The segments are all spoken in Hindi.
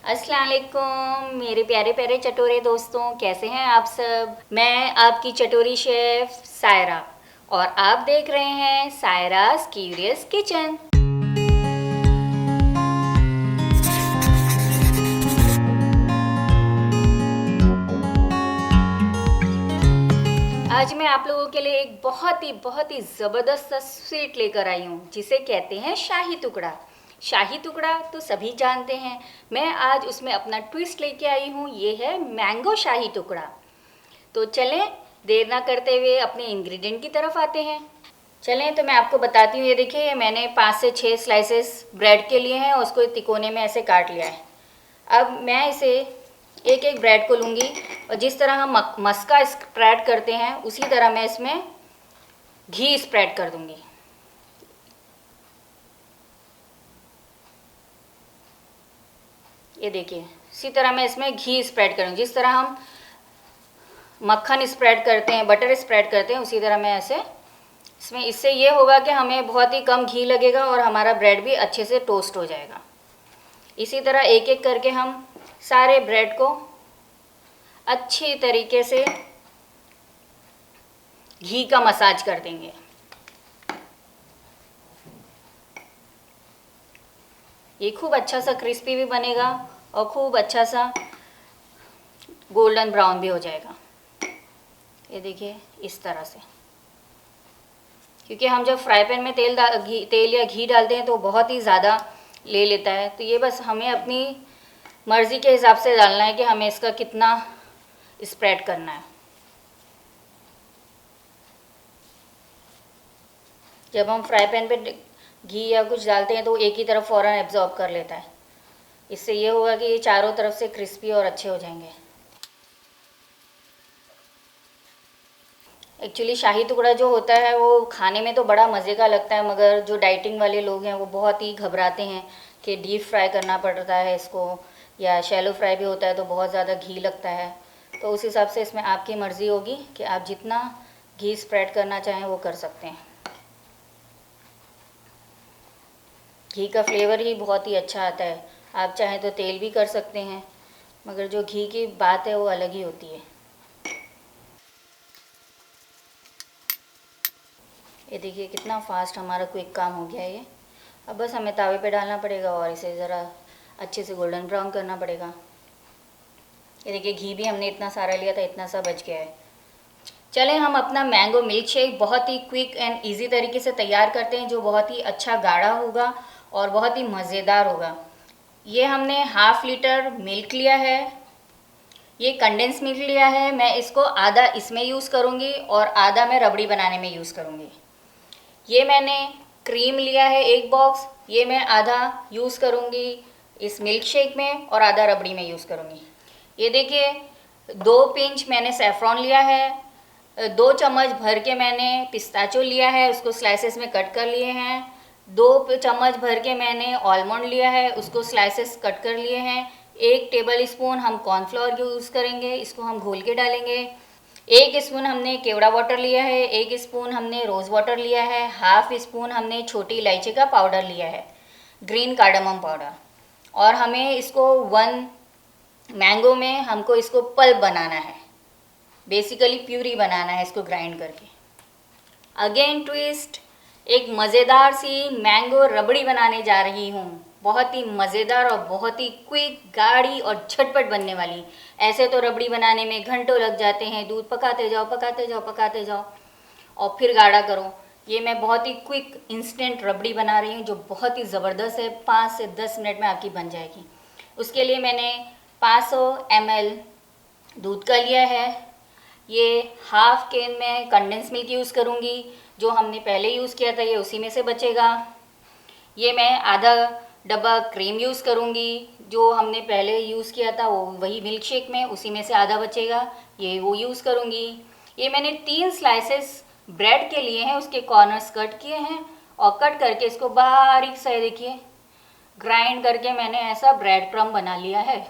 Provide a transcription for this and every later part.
अस्सलाम वालेकुम मेरे प्यारे प्यारे चटोरे दोस्तों, कैसे हैं आप सब। मैं आपकी चटोरी शेफ सायरा और आप देख रहे हैं सायरास क्यूरियस किचन। आज मैं आप लोगों के लिए एक बहुत ही ज़बरदस्त स्वीट लेकर आई हूँ जिसे कहते हैं शाही टुकड़ा। शाही टुकड़ा तो सभी जानते हैं, मैं आज उसमें अपना ट्विस्ट लेके आई हूँ, ये है मैंगो शाही टुकड़ा। तो चलें देर ना करते हुए अपने इंग्रेडिएंट की तरफ आते हैं। चलें तो मैं आपको बताती हूँ। ये देखिए, मैंने 5 से 6 स्लाइसेस ब्रेड के लिए हैं और उसको तिकोने में ऐसे काट लिया है। अब मैं इसे एक एक ब्रेड को लूँगी और जिस तरह हम मस्का स्प्रेड करते हैं उसी तरह मैं इसमें घी स्प्रेड कर दूँगी। ये देखिए, इसी तरह मैं इसमें घी स्प्रेड करूँगी। जिस तरह हम मक्खन स्प्रेड करते हैं, बटर स्प्रेड करते हैं, उसी तरह मैं ऐसे इसमें, इससे ये होगा कि हमें बहुत ही कम घी लगेगा और हमारा ब्रेड भी अच्छे से टोस्ट हो जाएगा। इसी तरह एक एक करके हम सारे ब्रेड को अच्छी तरीके से घी का मसाज कर देंगे। ये खूब अच्छा सा क्रिस्पी भी बनेगा और खूब अच्छा सा गोल्डन ब्राउन भी हो जाएगा। ये देखिए इस तरह से, क्योंकि हम जब फ्राई पैन में तेल या घी डालते हैं तो बहुत ही ज़्यादा ले लेता है। तो ये बस हमें अपनी मर्ज़ी के हिसाब से डालना है कि हमें इसका कितना स्प्रेड करना है। जब हम फ्राई पैन पे घी या कुछ डालते हैं तो एक ही तरफ फ़ौरन एब्जॉर्ब कर लेता है। इससे ये होगा कि ये चारों तरफ से क्रिस्पी और अच्छे हो जाएंगे। एक्चुअली शाही टुकड़ा जो होता है वो खाने में तो बड़ा मज़े का लगता है, मगर जो डाइटिंग वाले लोग हैं वो बहुत ही घबराते हैं कि डीप फ्राई करना पड़ता है इसको, या शैलो फ्राई भी होता है तो बहुत ज़्यादा घी लगता है। तो उस हिसाब से इसमें आपकी मर्ज़ी होगी कि आप जितना घी स्प्रेड करना चाहें वो कर सकते हैं। घी का फ्लेवर ही बहुत ही अच्छा आता है। आप चाहें तो तेल भी कर सकते हैं, मगर जो घी की बात है वो अलग ही होती है। ये देखिए कितना फास्ट हमारा क्विक काम हो गया है ये। अब बस हमें तावे पे डालना पड़ेगा और इसे ज़रा अच्छे से गोल्डन ब्राउन करना पड़ेगा। ये देखिए घी भी हमने इतना सारा लिया था, इतना सा बच गया है। चलें हम अपना मैंगो मिल्क शेक बहुत ही क्विक एंड इजी तरीके से तैयार करते हैं, जो बहुत ही अच्छा गाढ़ा होगा और बहुत ही मज़ेदार होगा। ये हमने ½ लीटर मिल्क लिया है, ये कंडेंस मिल्क लिया है। मैं इसको आधा इसमें यूज़ करूँगी और आधा मैं रबड़ी बनाने में यूज़ करूँगी। ये मैंने क्रीम लिया है 1 बॉक्स, ये मैं आधा यूज़ करूँगी इस मिल्क शेक में और आधा रबड़ी में यूज़ करूँगी। ये देखिए 2 पिंच मैंने सैफ़रॉन लिया है, 2 चम्मच भर के मैंने पिस्ताचो लिया है, उसको स्लाइसेस में कट कर लिए हैं। 2 चम्मच भर के मैंने आलमंड लिया है, उसको स्लाइसेस कट कर लिए हैं। 1 टेबल स्पून हम कॉर्नफ्लोर यूज़ करेंगे, इसको हम घोल के डालेंगे। 1 स्पून हमने केवड़ा वाटर लिया है, 1 स्पून हमने रोज़ वाटर लिया है, ½ स्पून हमने छोटी इलायची का पाउडर लिया है, ग्रीन कार्डमम पाउडर। और हमें इसको 1 मैंगो में हमको इसको पल्प बनाना है, बेसिकली प्यूरी बनाना है इसको ग्राइंड करके। अगेन ट्विस्ट, एक मज़ेदार सी मैंगो रबड़ी बनाने जा रही हूँ। बहुत ही मज़ेदार और बहुत ही क्विक, गाढ़ी और झटपट बनने वाली। ऐसे तो रबड़ी बनाने में घंटों लग जाते हैं, दूध पकाते जाओ पकाते जाओ पकाते जाओ और फिर गाढ़ा करो। ये मैं बहुत ही क्विक इंस्टेंट रबड़ी बना रही हूँ जो बहुत ही ज़बरदस्त है, 5 से 10 मिनट में आपकी बन जाएगी। उसके लिए मैंने 500 ml दूध का लिया है। ये ½ कैन में कंडेंस मिल्क यूज़ करूँगी, जो हमने पहले यूज़ किया था ये उसी में से बचेगा। ये मैं आधा डब्बा क्रीम यूज़ करूँगी, जो हमने पहले यूज़ किया था वो वही मिल्क शेक में, उसी में से आधा बचेगा, ये वो यूज़ करूँगी। ये मैंने 3 स्लाइसेस ब्रेड के लिए हैं, उसके कॉर्नर्स कट किए हैं और कट करके इसको बारीक सा देखिए ग्राइंड करके मैंने ऐसा ब्रेड क्रम्ब बना लिया है।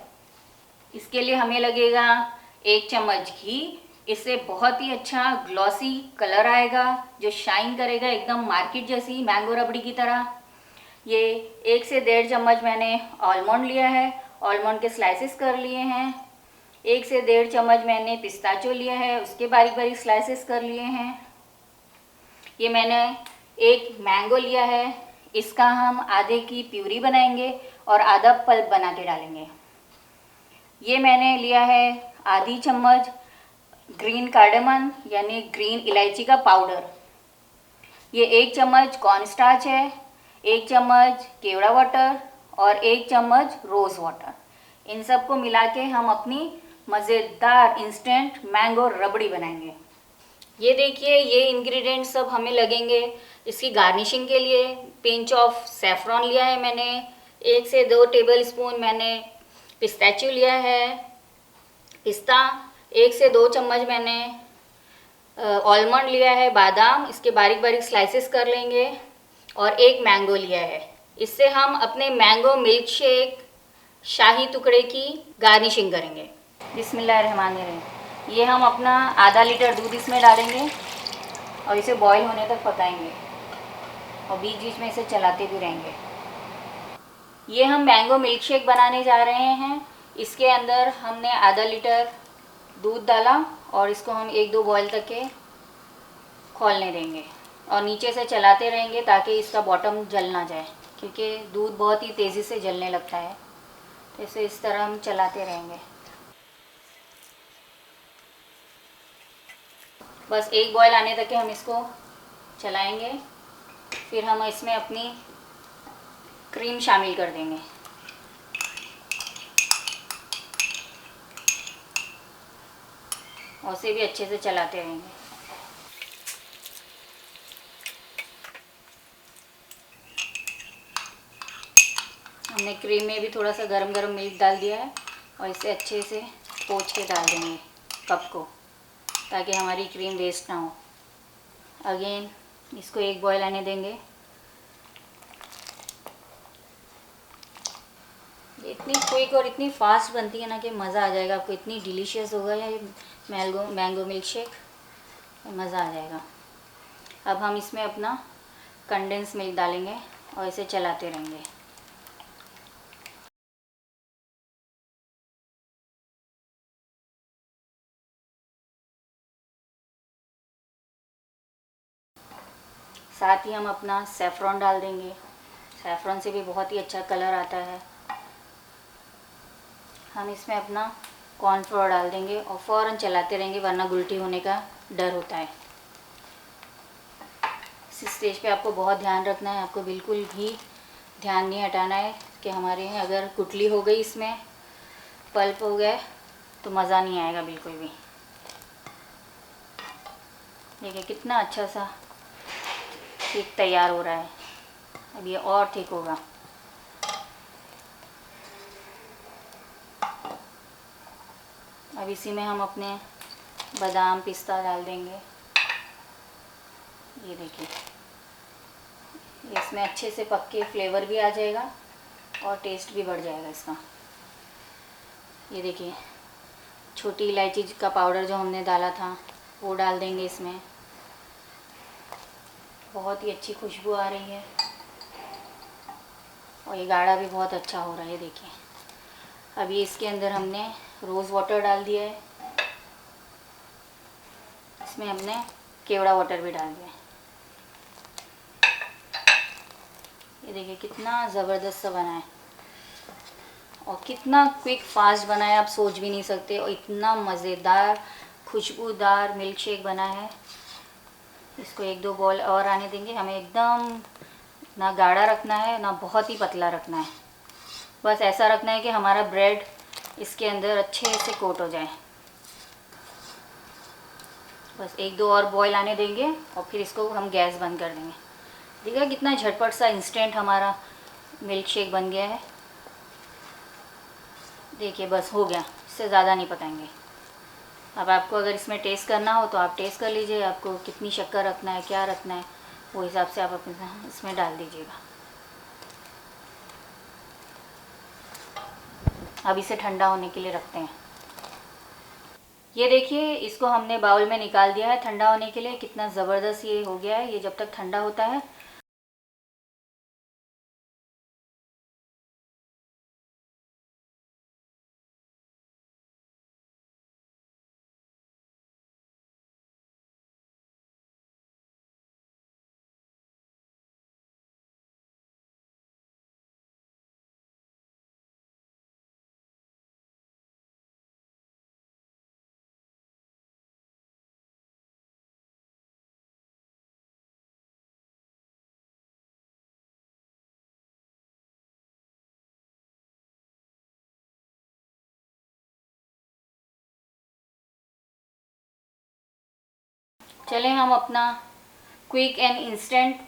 इसके लिए हमें लगेगा 1 चम्मच घी। इससे बहुत ही अच्छा ग्लॉसी कलर आएगा जो शाइन करेगा एकदम मार्केट जैसी मैंगो रबड़ी की तरह। ये 1 से 1.5 चम्मच मैंने आलमंड लिया है आलमंड के स्लाइसेस कर लिए हैं। 1 से 1.5 चम्मच मैंने पिस्ताचो लिया है, उसके बारीक बारीक स्लाइसेस कर लिए हैं। ये मैंने 1 मैंगो लिया है, इसका हम आधे की प्यूरी बनाएंगे और आधा पल्प बना के डालेंगे। ये मैंने लिया है आधी चम्मच ग्रीन कार्डेमन यानी ग्रीन इलायची का पाउडर। ये 1 चम्मच कॉर्नस्टार्च है, 1 चम्मच केवड़ा वाटर और 1 चम्मच रोज़ वाटर। इन सबको मिला के हम अपनी मज़ेदार इंस्टेंट मैंगो रबड़ी बनाएंगे। ये देखिए, ये इंग्रेडिएंट्स सब हमें लगेंगे इसकी गार्निशिंग के लिए। पिंच ऑफ सैफरॉन लिया है मैंने, 1 से 2 टेबल स्पून मैंने पिस्ताचियो लिया है, पिस्ता 1 से 2 चम्मच मैंने आलमंड लिया है, बादाम, इसके बारीक बारीक स्लाइसेस कर लेंगे और 1 मैंगो लिया है। इससे हम अपने मैंगो मिल्क शेक शाही टुकड़े की गार्निशिंग करेंगे। बिस्मिल्लाहिर्रहमानिर्रहीम। ये हम अपना आधा लीटर दूध इसमें डालेंगे और इसे बॉईल होने तक पकाएंगे और बीच बीच में इसे चलाते भी रहेंगे। ये हम मैंगो मिल्क शेक बनाने जा रहे हैं। इसके अंदर हमने आधा लीटर दूध डाला और इसको हम 1-2 बॉईल तक के खौलने देंगे और नीचे से चलाते रहेंगे ताकि इसका बॉटम जल ना जाए, क्योंकि दूध बहुत ही तेज़ी से जलने लगता है। तो इसे इस तरह हम चलाते रहेंगे। बस 1 बॉईल आने तक के हम इसको चलाएंगे। फिर हम इसमें अपनी क्रीम शामिल कर देंगे। और उसे भी अच्छे से चलाते रहेंगे। हमने क्रीम में भी थोड़ा सा गरम गरम मिल्क डाल दिया है और इसे अच्छे से पोंछ के डाल देंगे कप को, ताकि हमारी क्रीम वेस्ट ना हो। अगेन इसको 1 बॉईल आने देंगे। इतनी क्विक और इतनी फास्ट बनती है ना कि मज़ा आ जाएगा आपको। इतनी डिलीशियस होगा ये मैंगो मिल्क शेक, मज़ा आ जाएगा। अब हम इसमें अपना कंडेंस मिल्क डालेंगे और इसे चलाते रहेंगे। साथ ही हम अपना सैफ़रॉन डाल देंगे। सैफ़रॉन से भी बहुत ही अच्छा कलर आता है। हम इसमें अपना कॉर्नफ्लोर डाल देंगे और फ़ौरन चलाते रहेंगे, वरना गुलटी होने का डर होता है। इस स्टेज पे आपको बहुत ध्यान रखना है, आपको बिल्कुल भी ध्यान नहीं हटाना है कि हमारे यहाँ अगर गुठली हो गई, इसमें पल्प हो गया तो मज़ा नहीं आएगा बिल्कुल भी। देखिए कितना अच्छा सा केक तैयार हो रहा है। अब ये और ठीक होगा। अब इसी में हम अपने बादाम पिस्ता डाल देंगे। ये देखिए, इसमें अच्छे से पक के फ्लेवर भी आ जाएगा और टेस्ट भी बढ़ जाएगा इसका। ये देखिए, छोटी इलायची का पाउडर जो हमने डाला था वो डाल देंगे इसमें। बहुत ही अच्छी खुशबू आ रही है और ये गाढ़ा भी बहुत अच्छा हो रहा है। देखिए, अब ये इसके अंदर हमने रोज़ वाटर डाल दिया है, इसमें हमने केवड़ा वाटर भी डाल दिया है। ये देखिए कितना ज़बरदस्त सा बना है और कितना क्विक फास्ट बना है, आप सोच भी नहीं सकते। और इतना मज़ेदार खुशबूदार मिल्क शेक बना है। इसको 1-2 बॉल और आने देंगे। हमें एकदम ना गाढ़ा रखना है ना बहुत ही पतला रखना है, बस ऐसा रखना है कि हमारा ब्रेड इसके अंदर अच्छे से कोट हो जाए। बस 1-2 और बॉईल आने देंगे और फिर इसको हम गैस बंद कर देंगे। देखिए कितना झटपट सा इंस्टेंट हमारा मिल्क शेक बन गया है। देखिए बस हो गया, इससे ज़्यादा नहीं पकाएंगे। अब आपको अगर इसमें टेस्ट करना हो तो आप टेस्ट कर लीजिए, आपको कितनी शक्कर रखना है, क्या रखना है, वो हिसाब से आप अपने इसमें डाल दीजिएगा। अब इसे ठंडा होने के लिए रखते हैं। ये देखिए, इसको हमने बाउल में निकाल दिया है ठंडा होने के लिए। कितना ज़बरदस्त ये हो गया है। ये जब तक ठंडा होता है चलें हम अपना क्विक एंड इंस्टेंट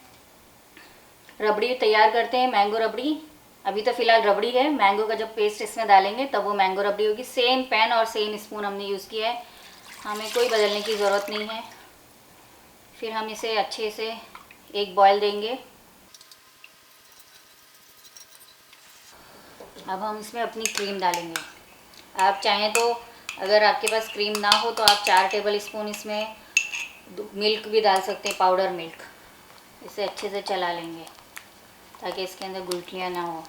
रबड़ी तैयार करते हैं, मैंगो रबड़ी। अभी तो फ़िलहाल रबड़ी है, मैंगो का जब पेस्ट इसमें डालेंगे तब वो मैंगो रबड़ी होगी। सेम पैन और सेम स्पून हमने यूज़ किया है, हमें कोई बदलने की ज़रूरत नहीं है। फिर हम इसे अच्छे से एक बॉयल देंगे। अब हम इसमें अपनी क्रीम डालेंगे। आप चाहें तो, अगर आपके पास क्रीम ना हो तो आप 4 टेबल स्पून इसमें मिल्क भी डाल सकते हैं, पाउडर मिल्क। इसे अच्छे से चला लेंगे ताकि इसके अंदर गुठलियाँ ना हो।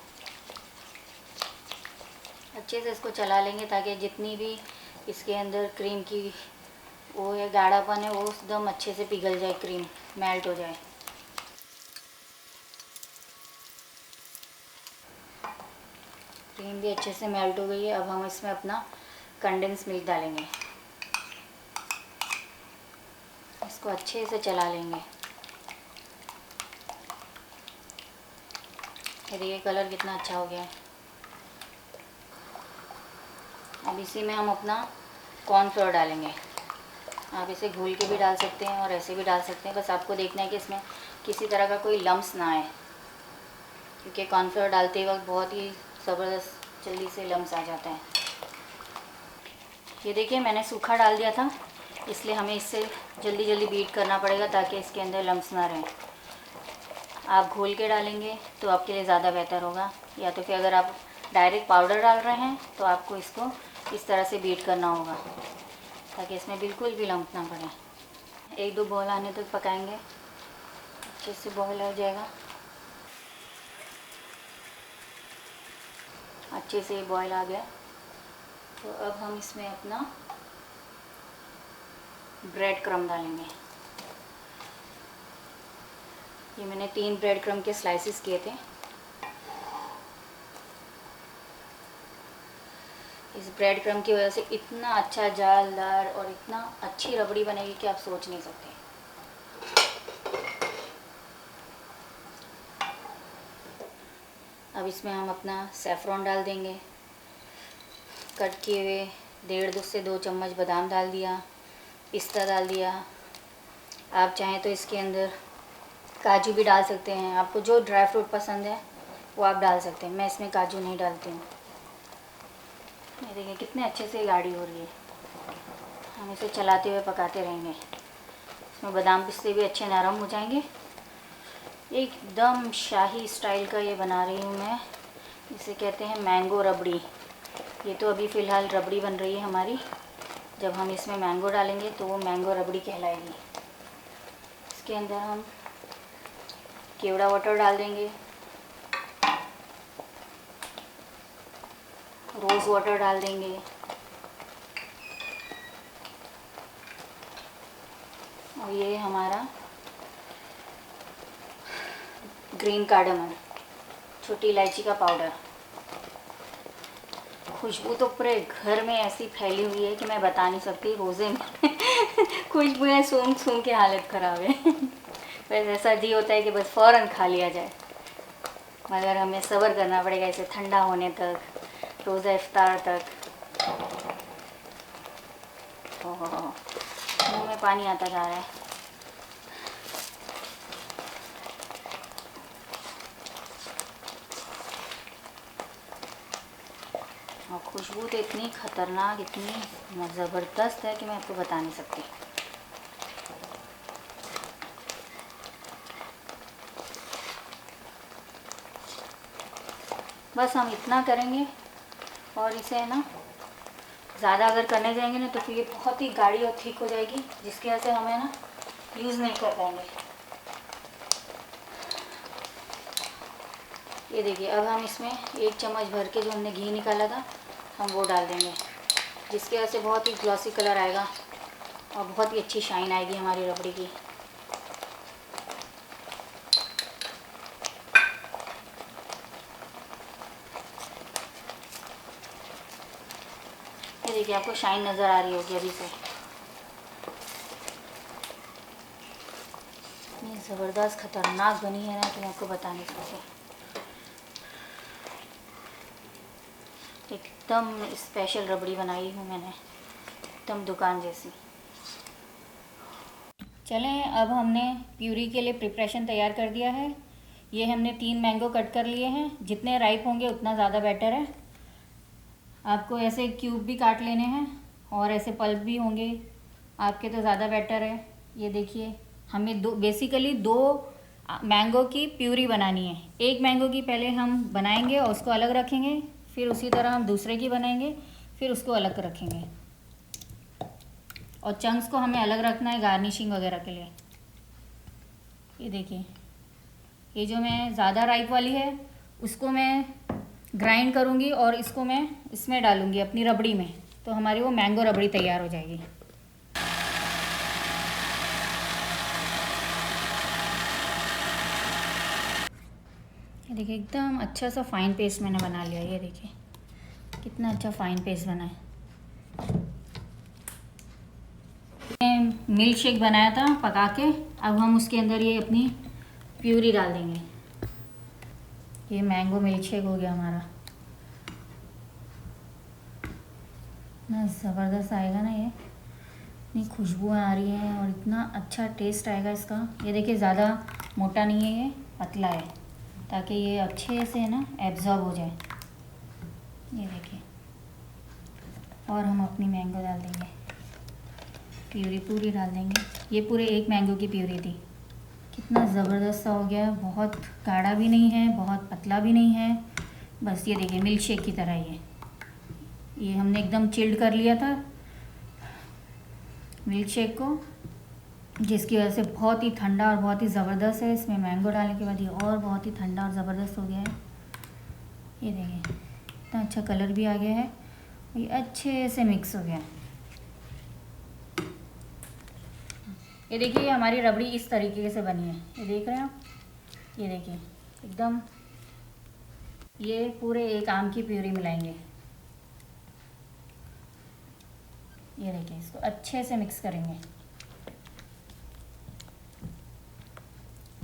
अच्छे से इसको चला लेंगे ताकि जितनी भी इसके अंदर क्रीम की वो है, गाढ़ापन है, वो एकदम अच्छे से पिघल जाए, क्रीम मेल्ट हो जाए। क्रीम भी अच्छे से मेल्ट हो गई है। अब हम इसमें अपना कंडेंस मिल्क डालेंगे, इसको अच्छे से चला लेंगे। ये देखिए कलर कितना अच्छा हो गया है। अब इसी में हम अपना कॉर्नफ्लोर डालेंगे। आप इसे घोल के भी डाल सकते हैं और ऐसे भी डाल सकते हैं, बस आपको देखना है कि इसमें किसी तरह का कोई लम्स ना आए, क्योंकि कॉर्नफ्लोर डालते वक्त बहुत ही ज़बरदस्त जल्दी से लम्स आ जाता है। ये देखिए मैंने सूखा डाल दिया था, इसलिए हमें इससे जल्दी जल्दी बीट करना पड़ेगा ताकि इसके अंदर लम्स ना रहें। आप घोल के डालेंगे तो आपके लिए ज़्यादा बेहतर होगा, या तो फिर अगर आप डायरेक्ट पाउडर डाल रहे हैं तो आपको इसको इस तरह से बीट करना होगा ताकि इसमें बिल्कुल भी लम्स ना पड़े। 1-2 बॉयल आने तक पकाएंगे, अच्छे से बॉयल हो जाएगा। अच्छे से बॉयल आ गया तो अब हम इसमें अपना ब्रेड क्रम्ब डालेंगे। ये मैंने 3 ब्रेड क्रम्ब के स्लाइसेस किए थे। इस ब्रेड क्रम्ब की वजह से इतना अच्छा जालदार और इतना अच्छी रबड़ी बनेगी कि आप सोच नहीं सकते। अब इसमें हम अपना सैफ़रॉन डाल देंगे, कट किए हुए 1.5 से 2 चम्मच बादाम डाल दिया, पिस्ता डाल दिया। आप चाहें तो इसके अंदर काजू भी डाल सकते हैं, आपको जो ड्राई फ्रूट पसंद है वो आप डाल सकते हैं। मैं इसमें काजू नहीं डालती हूँ। ये देखिए कितने अच्छे से गाढ़ी हो रही है। हम इसे चलाते हुए पकाते रहेंगे, इसमें बादाम पिस्ते भी अच्छे नरम हो जाएंगे। एकदम शाही स्टाइल का ये बना रही हूँ मैं, इसे कहते हैं मैंगो रबड़ी। ये तो अभी फ़िलहाल रबड़ी बन रही है हमारी, जब हम इसमें मैंगो डालेंगे तो वो मैंगो रबड़ी कहलाएगी। इसके अंदर हम केवड़ा वाटर डाल देंगे, रोज़ वाटर डाल देंगे, और ये हमारा ग्रीन कार्डमम, छोटी इलायची का पाउडर। खुशबू तो पूरे घर में ऐसी फैली हुई है कि मैं बता नहीं सकती। रोज़े में खुशबुएं सूंघ सूंघ के हालत ख़राब है। बस ऐसा जी होता है कि बस फ़ौरन खा लिया जाए, मगर हमें सब्र करना पड़ेगा इसे ठंडा होने तक, रोज़ा इफ्तार तक। ओह, मुँह में पानी आता जा रहा है। और खुशबू तो इतनी ख़तरनाक, इतनी ज़बरदस्त है कि मैं आपको बता नहीं सकती। बस हम इतना करेंगे, और इसे है ना ज़्यादा अगर करने जाएंगे ना तो फिर ये बहुत ही गाढ़ी और थिक हो जाएगी, जिसकी वजह से हमें ना यूज़ नहीं कर पाएंगे। ये देखिए अब हम इसमें 1 चम्मच भर के जो हमने घी निकाला था हम वो डाल देंगे, जिसकी वजह से बहुत ही ग्लॉसी कलर आएगा और बहुत ही अच्छी शाइन आएगी हमारी रबड़ी की। ये देखिए आपको शाइन नज़र आ रही होगी अभी से। इतनी ज़बरदस्त ख़तरनाक बनी है ना कि मैं आपको बता नहीं सकती। एकदम स्पेशल रबड़ी बनाई हूँ मैंने, एकदम दुकान जैसी। चलें, अब हमने प्यूरी के लिए प्रिपरेशन तैयार कर दिया है। ये हमने 3 मैंगो कट कर लिए हैं। जितने राइप होंगे उतना ज़्यादा बेटर है। आपको ऐसे क्यूब भी काट लेने हैं और ऐसे पल्प भी होंगे आपके तो ज़्यादा बेटर है। ये देखिए, हमें बेसिकली दो मैंगो की प्यूरी बनानी है। एक मैंगो की पहले हम बनाएंगे और उसको अलग रखेंगे, फिर उसी तरह हम दूसरे की बनाएंगे, फिर उसको अलग रखेंगे। और चंक्स को हमें अलग रखना है गार्निशिंग वगैरह के लिए। ये देखिए, ये जो मैं ज़्यादा राइप वाली है उसको मैं ग्राइंड करूँगी और इसको मैं इसमें डालूँगी अपनी रबड़ी में, तो हमारी वो मैंगो रबड़ी तैयार हो जाएगी। ये देखिए, एकदम अच्छा सा फाइन पेस्ट मैंने बना लिया। ये देखिए कितना अच्छा फाइन पेस्ट बना है। मिल्क शेक बनाया था पका के, अब हम उसके अंदर ये अपनी प्यूरी डाल देंगे। ये मैंगो मिल्क शेक हो गया हमारा। इतना ज़बरदस्त आएगा ना, ये इतनी खुशबू आ रही है और इतना अच्छा टेस्ट आएगा इसका। ये देखिए, ज़्यादा मोटा नहीं है, ये पतला है ताकि ये अच्छे से ना एब्जॉर्ब हो जाए। ये देखिए, और हम अपनी मैंगो डाल देंगे, प्यूरी पूरी डाल देंगे। ये पूरे एक मैंगो की प्यूरी थी। कितना ज़बरदस्त सा हो गया है। बहुत गाढ़ा भी नहीं है, बहुत पतला भी नहीं है, बस ये देखिए मिल्क शेक की तरह ये हमने एकदम चिल्ड कर लिया था मिल्क शेक को, जिसकी वजह से बहुत ही ठंडा और बहुत ही ज़बरदस्त है। इसमें मैंगो डालने के बाद ये और बहुत ही ठंडा और ज़बरदस्त हो गया है। ये देखिए, इतना अच्छा कलर भी आ गया है, ये अच्छे से मिक्स हो गया। ये देखिए, हमारी रबड़ी इस तरीके से बनी है। ये देख रहे हैं आप, ये देखिए एकदम। ये पूरे एक आम की प्यूरी मिलाएंगे। ये देखिए, इसको अच्छे से मिक्स करेंगे।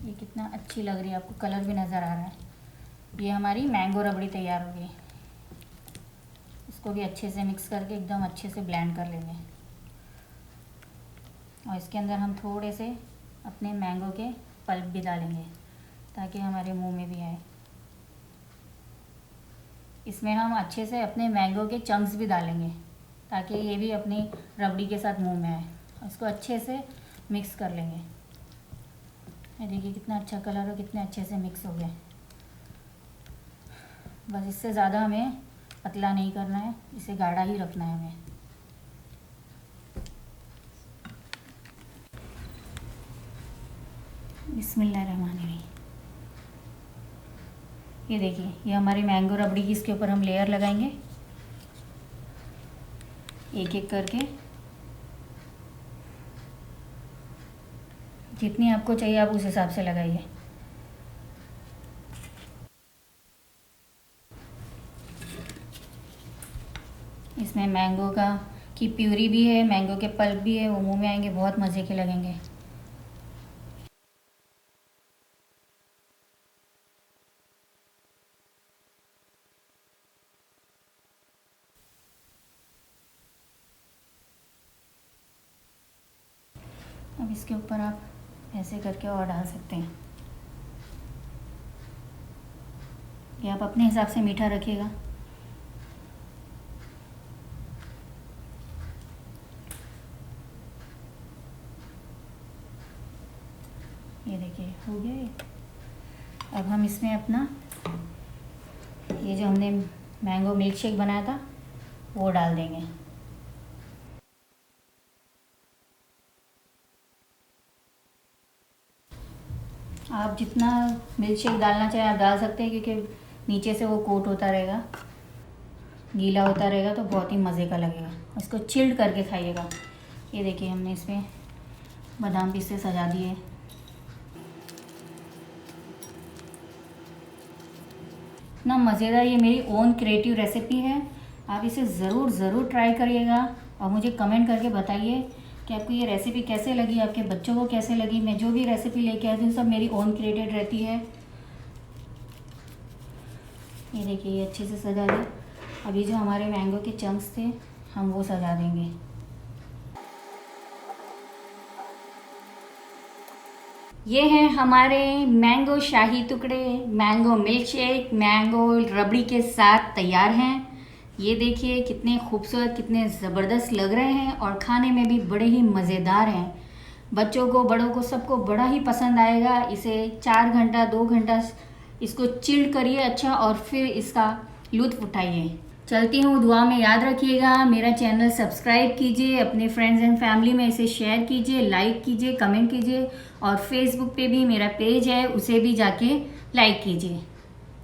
ये कितना अच्छी लग रही है, आपको कलर भी नज़र आ रहा है। ये हमारी मैंगो रबड़ी तैयार हो गई। इसको भी अच्छे से मिक्स करके एकदम अच्छे से ब्लेंड कर लेंगे और इसके अंदर हम थोड़े से अपने मैंगो के पल्प भी डालेंगे ताकि हमारे मुंह में भी आए। इसमें हम अच्छे से अपने मैंगो के चंक्स भी डालेंगे ताकि ये भी अपनी रबड़ी के साथ मुंह में आए। इसको अच्छे से मिक्स कर लेंगे। ये देखिए कितना अच्छा कलर और कितने अच्छे से मिक्स हो गया। बस इससे ज़्यादा हमें पतला नहीं करना है, इसे गाढ़ा ही रखना है हमें। बिस्मिल्लाहिर्रहमानिर्रहीम। ये देखिए, ये हमारी मैंगो रबड़ी की इसके ऊपर हम लेयर लगाएंगे एक एक करके। जितनी आपको चाहिए आप उस हिसाब से लगाइए। इसमें मैंगो की प्यूरी भी है, मैंगो के पल्प भी है, वो मुंह में आएंगे, बहुत मज़े के लगेंगे। अब इसके ऊपर आप ऐसे करके और डाल सकते हैं। ये आप अपने हिसाब से मीठा रखिएगा। ये देखिए हो गया ये। अब हम इसमें अपना ये जो हमने मैंगो मिल्क शेक बनाया था वो डाल देंगे। आप जितना मिल्क शेक डालना चाहें आप डाल सकते हैं, क्योंकि नीचे से वो कोट होता रहेगा, गीला होता रहेगा, तो बहुत ही मज़े का लगेगा। इसको चिल्ड करके खाइएगा। ये देखिए, हमने इसमें बादाम पिस्ते सजा दिए। इतना मज़ेदार, ये मेरी ओन क्रिएटिव रेसिपी है। आप इसे ज़रूर ट्राई करिएगा और मुझे कमेंट करके बताइए कि आपको ये रेसिपी कैसे लगी, आपके बच्चों को कैसे लगी। मैं जो भी रेसिपी लेके आती हूँ सब मेरी ओन क्रिएटेड रहती है। ये देखिए, ये अच्छे से सजा दें। अभी जो हमारे मैंगो के चंक्स थे हम वो सजा देंगे। ये हैं हमारे मैंगो शाही टुकड़े, मैंगो मिल्क शेक, मैंगो रबड़ी के साथ तैयार हैं। ये देखिए कितने खूबसूरत, कितने ज़बरदस्त लग रहे हैं और खाने में भी बड़े ही मज़ेदार हैं। बच्चों को, बड़ों को, सबको बड़ा ही पसंद आएगा। इसे 4 घंटा 2 घंटा इसको चिल्ड करिए अच्छा, और फिर इसका लुत्फ़ उठाइए। चलती हूँ, दुआ में याद रखिएगा। मेरा चैनल सब्सक्राइब कीजिए, अपने फ्रेंड्स एंड फैमिली में इसे शेयर कीजिए, लाइक कीजिए, कमेंट कीजिए, और फेसबुक पे भी मेरा पेज है, उसे भी जाके लाइक कीजिए।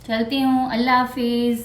चलती हूँ, अल्लाह हाफिज़।